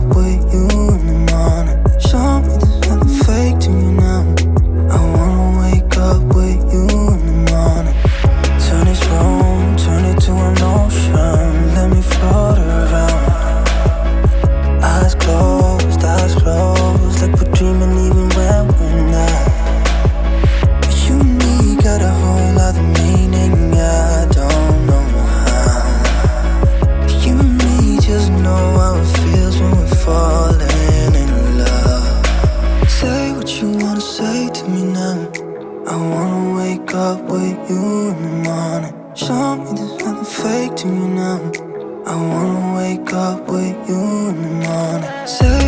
up with you in the morning. Show me there's nothing fake to you now. I wanna wake up with you in the morning. Turn this room, turn it to an ocean. Let me float around. Eyes closed, like we're dreaming even when we're not. You and me got a whole other meaning, I don't know how. You and me just know how it feels when we're falling in love. Say what you wanna say to me now. I wanna wake up with you in the morning. Show me there's nothing fake to you now. I wanna wake up with you in the morning. Say